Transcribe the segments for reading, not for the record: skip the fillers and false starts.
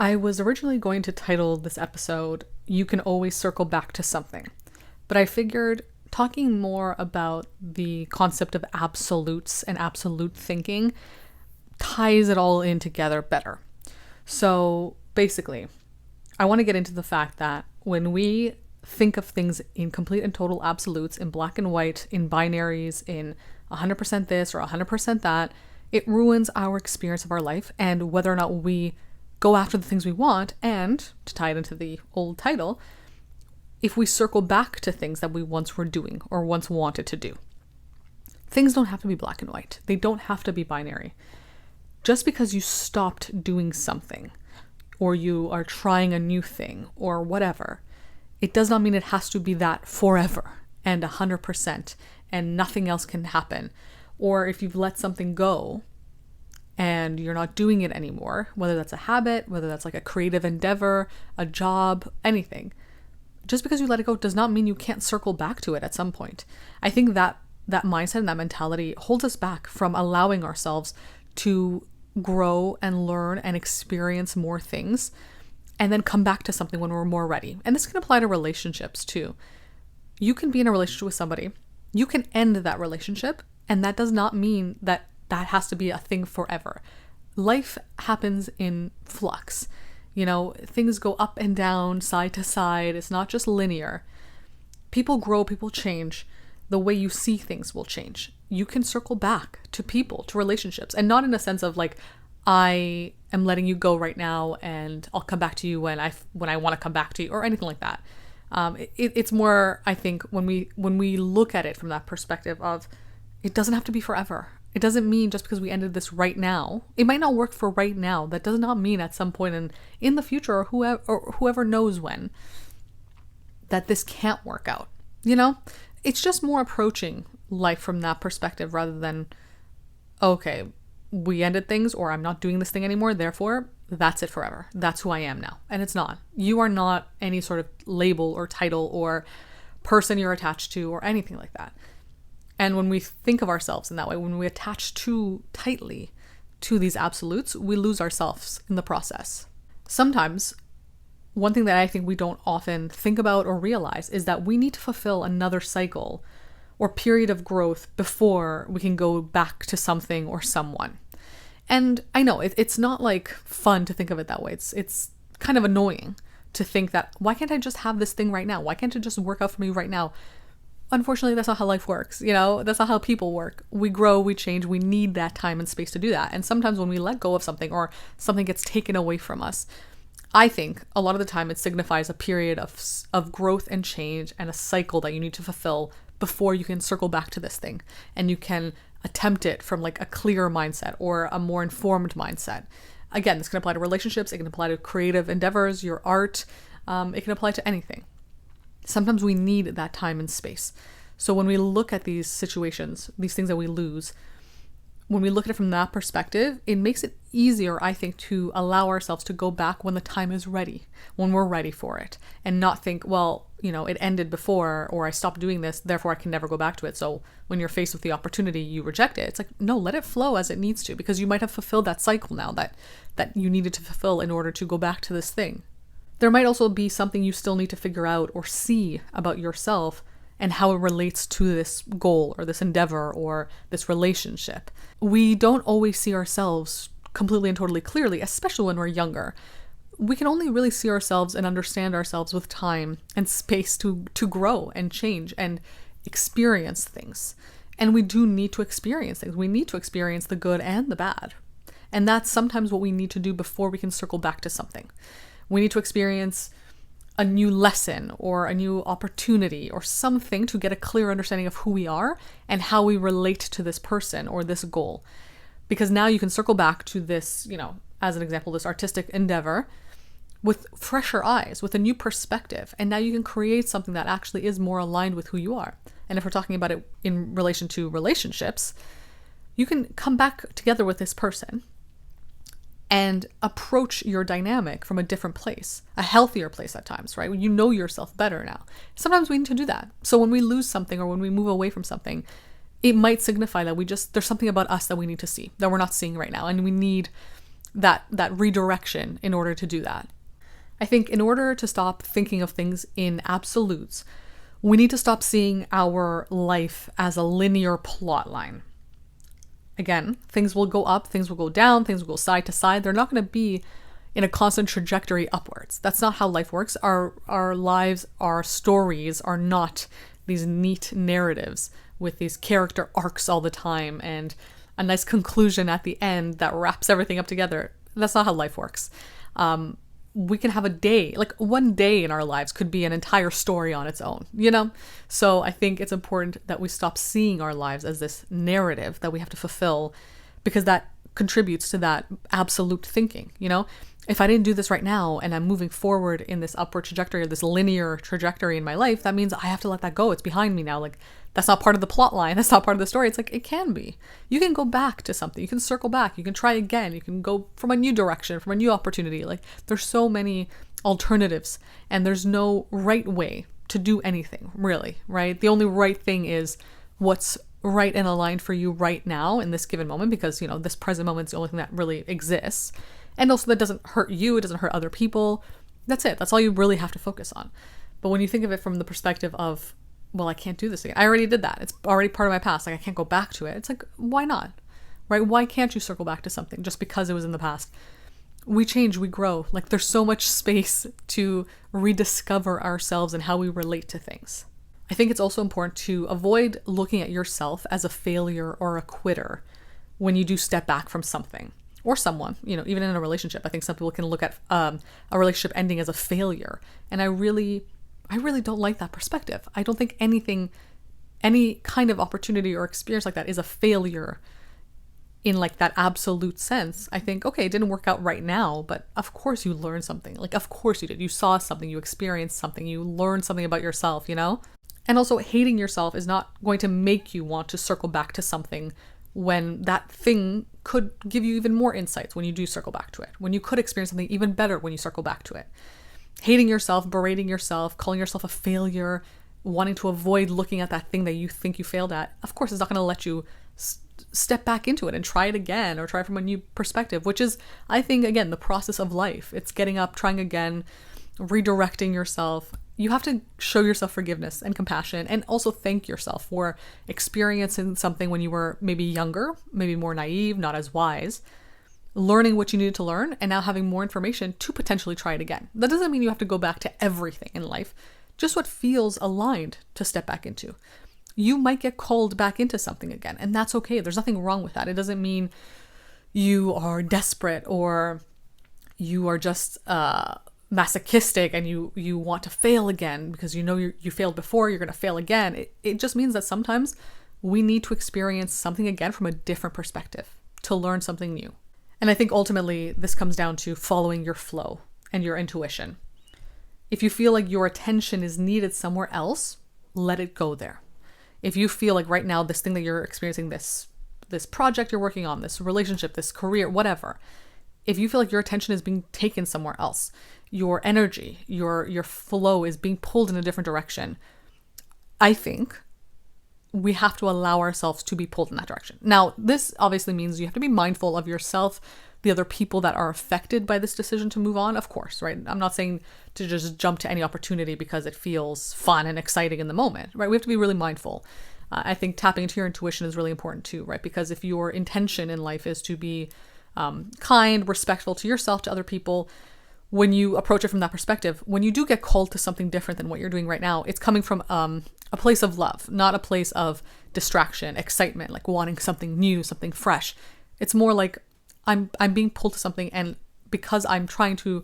I was originally going to title this episode, You Can Always Circle Back to Something, but I figured talking more about the concept of absolutes and absolute thinking ties it all in together better. So basically, I want to get into the fact that when we think of things in complete and total absolutes, in black and white, in binaries, in 100% this or 100% that, it ruins our experience of our life and whether or not we go after the things we want. And to tie it into the old title, if we circle back to things that we once were doing or once wanted to do. Things don't have to be black and white. They don't have to be binary. Just because you stopped doing something or you are trying a new thing or whatever, it does not mean it has to be that forever and 100% and nothing else can happen. Or if you've let something go and you're not doing it anymore, whether that's a habit, whether that's like a creative endeavor, a job, anything, just because you let it go does not mean you can't circle back to it at some point. I think that mindset and that mentality holds us back from allowing ourselves to grow and learn and experience more things and then come back to something when we're more ready. And this can apply to relationships too. You can be in a relationship with somebody, you can end that relationship, and that does not mean that that has to be a thing forever. Life happens in flux. You know, things go up and down, side to side. It's not just linear. People grow, people change. The way you see things will change. You can circle back to people, to relationships, and not in a sense of like, I am letting you go right now and I'll come back to you when I want to come back to you or anything like that. It's more, I think, when we look at it from that perspective of it doesn't have to be forever. It doesn't mean just because we ended this right now, it might not work for right now. That does not mean at some point in the future or whoever knows when that this can't work out. You know, it's just more approaching life from that perspective rather than, okay, we ended things or I'm not doing this thing anymore. Therefore, that's it forever. That's who I am now. And it's not. You are not any sort of label or title or person you're attached to or anything like that. And when we think of ourselves in that way, when we attach too tightly to these absolutes, we lose ourselves in the process. Sometimes, one thing that I think we don't often think about or realize is that we need to fulfill another cycle or period of growth before we can go back to something or someone. And I know it's not like fun to think of it that way. It's kind of annoying to think that, why can't I just have this thing right now? Why can't it just work out for me right now? Unfortunately, that's not how life works. You know, that's not how people work. We grow, we change, we need that time and space to do that. And sometimes when we let go of something or something gets taken away from us, I think a lot of the time it signifies a period of growth and change and a cycle that you need to fulfill before you can circle back to this thing and you can attempt it from like a clearer mindset or a more informed mindset. Again, this can apply to relationships, it can apply to creative endeavors, your art, it can apply to anything. Sometimes we need that time and space. So when we look at these situations, these things that we lose, when we look at it from that perspective, it makes it easier, I think, to allow ourselves to go back when the time is ready, when we're ready for it, and not think, well, you know, it ended before, or I stopped doing this, therefore I can never go back to it. So when you're faced with the opportunity, you reject it. It's like, no, let it flow as it needs to, because you might have fulfilled that cycle now that you needed to fulfill in order to go back to this thing. There might also be something you still need to figure out or see about yourself and how it relates to this goal or this endeavor or this relationship. We don't always see ourselves completely and totally clearly, especially when we're younger. We can only really see ourselves and understand ourselves with time and space to grow and change and experience things. And we do need to experience things. We need to experience the good and the bad. And that's sometimes what we need to do before we can circle back to something. We need to experience a new lesson or a new opportunity or something to get a clear understanding of who we are and how we relate to this person or this goal. Because now you can circle back to this, you know, as an example, this artistic endeavor with fresher eyes, with a new perspective. And now you can create something that actually is more aligned with who you are. And if we're talking about it in relation to relationships, you can come back together with this person and approach your dynamic from a different place, a healthier place at times, right? When you know yourself better now. Sometimes we need to do that. So when we lose something or when we move away from something, it might signify that there's something about us that we need to see, that we're not seeing right now. And we need that redirection in order to do that. I think in order to stop thinking of things in absolutes, we need to stop seeing our life as a linear plot line. Again, things will go up, things will go down, things will go side to side. They're not going to be in a constant trajectory upwards. That's not how life works. Our lives, our stories are not these neat narratives with these character arcs all the time and a nice conclusion at the end that wraps everything up together. That's not how life works. We can have a day, like one day in our lives could be an entire story on its own, you know? So I think it's important that we stop seeing our lives as this narrative that we have to fulfill, because that contributes to that absolute thinking, you know? If I didn't do this right now and I'm moving forward in this upward trajectory or this linear trajectory in my life, that means I have to let that go. It's behind me now. Like, that's not part of the plot line. That's not part of the story. It's like, it can be. You can go back to something. You can circle back. You can try again. You can go from a new direction, from a new opportunity. Like, there's so many alternatives, and there's no right way to do anything, really, right? The only right thing is what's right and aligned for you right now in this given moment, because, you know, this present moment is the only thing that really exists. And also that doesn't hurt you. It doesn't hurt other people. That's it. That's all you really have to focus on. But when you think of it from the perspective of, well, I can't do this again. I already did that. It's already part of my past. Like, I can't go back to it. It's like, why not? Right? Why can't you circle back to something just because it was in the past? We change, we grow. Like, there's so much space to rediscover ourselves and how we relate to things. I think it's also important to avoid looking at yourself as a failure or a quitter when you do step back from something or someone, you know, even in a relationship. I think some people can look at a relationship ending as a failure. And I really don't like that perspective. I don't think any kind of opportunity or experience like that is a failure in like that absolute sense. I think, okay, it didn't work out right now, but of course you learned something. Like, of course you did. You saw something, you experienced something, you learned something about yourself, you know? And also, hating yourself is not going to make you want to circle back to something when that thing could give you even more insights when you do circle back to it, when you could experience something even better when you circle back to it. Hating yourself, berating yourself, calling yourself a failure, wanting to avoid looking at that thing that you think you failed at, of course, it's not going to let you step back into it and try it again or try it from a new perspective, which is, I think, again, the process of life. It's getting up, trying again, redirecting yourself. You have to show yourself forgiveness and compassion, and also thank yourself for experiencing something when you were maybe younger, maybe more naive, not as wise, learning what you needed to learn, and now having more information to potentially try it again. That doesn't mean you have to go back to everything in life, just what feels aligned to step back into. You might get called back into something again, and that's okay. There's nothing wrong with that. It doesn't mean you are desperate or you are just masochistic and you want to fail again because you know you failed before, you're going to fail again. It just means that sometimes we need to experience something again from a different perspective to learn something new. And I think ultimately this comes down to following your flow and your intuition. If you feel like your attention is needed somewhere else, let it go there. If you feel like right now this thing that you're experiencing, this project you're working on, this relationship, this career, whatever, if you feel like your attention is being taken somewhere else, your energy, your flow is being pulled in a different direction, I think we have to allow ourselves to be pulled in that direction. Now, this obviously means you have to be mindful of yourself, the other people that are affected by this decision to move on, of course, right? I'm not saying to just jump to any opportunity because it feels fun and exciting in the moment, right? We have to be really mindful. I think tapping into your intuition is really important too, right? Because if your intention in life is to be kind, respectful to yourself, to other people, when you approach it from that perspective, when you do get called to something different than what you're doing right now, it's coming from a place of love, not a place of distraction, excitement, like wanting something new, something fresh. It's more like I'm being pulled to something, and because I'm trying to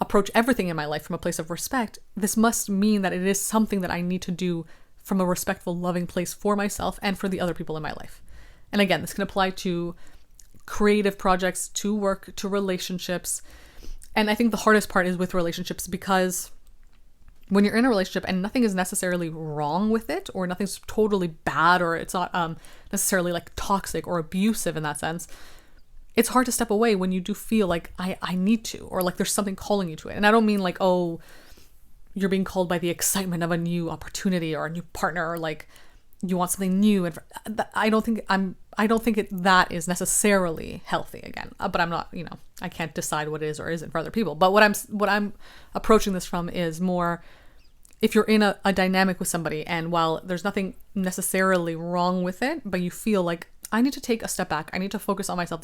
approach everything in my life from a place of respect, this must mean that it is something that I need to do from a respectful, loving place for myself and for the other people in my life. And again, this can apply to creative projects, to work, to relationships. And I think the hardest part is with relationships, because when you're in a relationship and nothing is necessarily wrong with it, or nothing's totally bad, or it's not necessarily like toxic or abusive in that sense, it's hard to step away when you do feel like I need to, or like there's something calling you to it. And I don't mean like, oh, you're being called by the excitement of a new opportunity or a new partner, or like you want something new, and I don't think that is necessarily healthy again. But I'm not, I can't decide what is or isn't for other people. But what I'm approaching this from is more, if you're in a dynamic with somebody, and while there's nothing necessarily wrong with it, but you feel like, I need to take a step back, I need to focus on myself,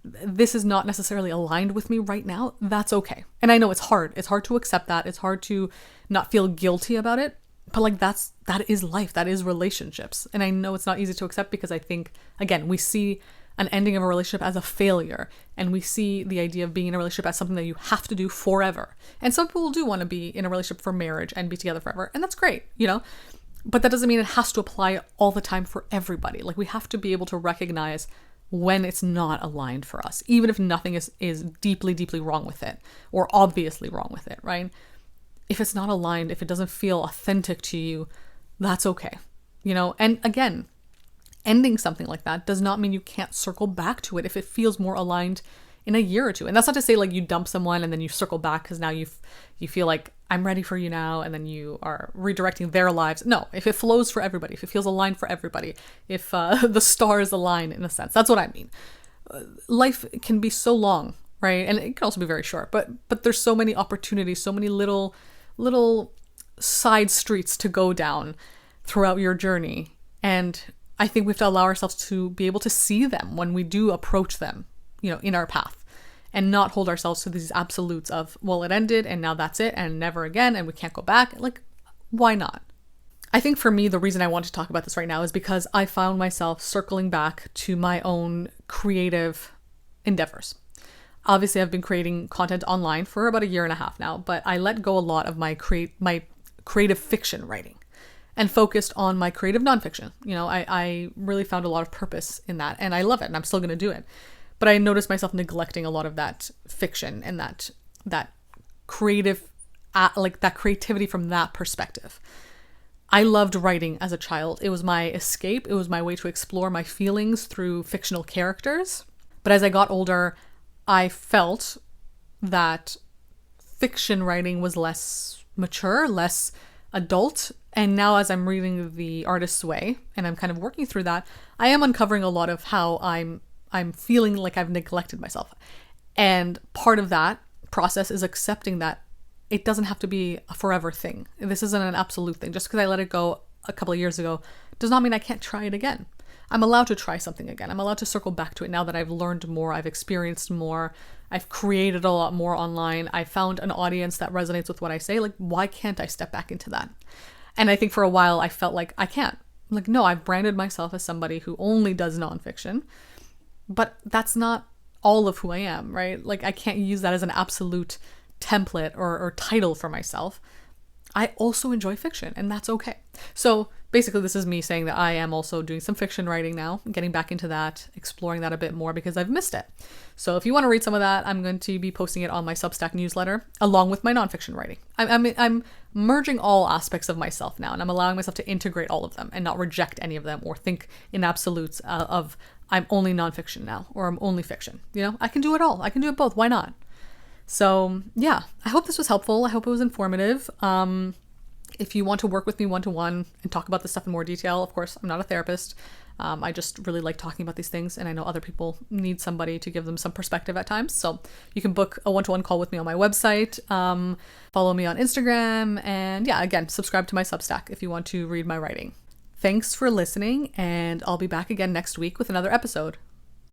this is not necessarily aligned with me right now, that's okay. And I know it's hard to accept that, it's hard to not feel guilty about it, but like that is life, that is relationships. And I know it's not easy to accept, because I think, again, we see an ending of a relationship as a failure, and we see the idea of being in a relationship as something that you have to do forever. And some people do want to be in a relationship for marriage and be together forever, and that's great, but that doesn't mean it has to apply all the time for everybody. Like, we have to be able to recognize when it's not aligned for us, even if nothing is deeply, deeply wrong with it, or obviously wrong with it, right? If it's not aligned, if it doesn't feel authentic to you, that's okay, And again, ending something like that does not mean you can't circle back to it if it feels more aligned in a year or two. And that's not to say like you dump someone and then you circle back because now you feel like, I'm ready for you now, and then you are redirecting their lives. No, if it flows for everybody, if it feels aligned for everybody, if the stars align, in a sense, that's what I mean. Life can be so long, right? And it can also be very short, but there's so many opportunities, so many little side streets to go down throughout your journey. And I think we have to allow ourselves to be able to see them when we do approach them, in our path, and not hold ourselves to these absolutes of, well, it ended and now that's it and never again and we can't go back. Like, why not? I think for me, the reason I want to talk about this right now is because I found myself circling back to my own creative endeavors. Obviously, I've been creating content online for about 1.5 years now, but I let go a lot of my creative fiction writing and focused on my creative nonfiction. I really found a lot of purpose in that, and I love it, and I'm still going to do it. But I noticed myself neglecting a lot of that fiction and that creative, like that creativity from that perspective. I loved writing as a child. It was my escape. It was my way to explore my feelings through fictional characters. But as I got older, I felt that fiction writing was less mature, less adult. And now as I'm reading The Artist's Way, and I'm kind of working through that, I am uncovering a lot of how I'm feeling like I've neglected myself. And part of that process is accepting that it doesn't have to be a forever thing. This isn't an absolute thing. Just because I let it go a couple of years ago does not mean I can't try it again. I'm allowed to try something again. I'm allowed to circle back to it now that I've learned more, I've experienced more, I've created a lot more online. I found an audience that resonates with what I say. Like, why can't I step back into that? And I think for a while I felt like I can't. Like, no, I've branded myself as somebody who only does nonfiction, but that's not all of who I am, right? Like, I can't use that as an absolute template or title for myself. I also enjoy fiction, and that's okay. So basically, this is me saying that I am also doing some fiction writing now, getting back into that, exploring that a bit more because I've missed it. So if you want to read some of that, I'm going to be posting it on my Substack newsletter, along with my nonfiction writing. I'm merging all aspects of myself now, and I'm allowing myself to integrate all of them and not reject any of them or think in absolutes of I'm only nonfiction now or I'm only fiction. I can do it all. I can do it both. Why not? So yeah, I hope this was helpful. I hope it was informative. If you want to work with me one-to-one and talk about this stuff in more detail, of course, I'm not a therapist. I just really like talking about these things, and I know other people need somebody to give them some perspective at times. So you can book a one-to-one call with me on my website, follow me on Instagram, and yeah, again, subscribe to my Substack if you want to read my writing. Thanks for listening, and I'll be back again next week with another episode.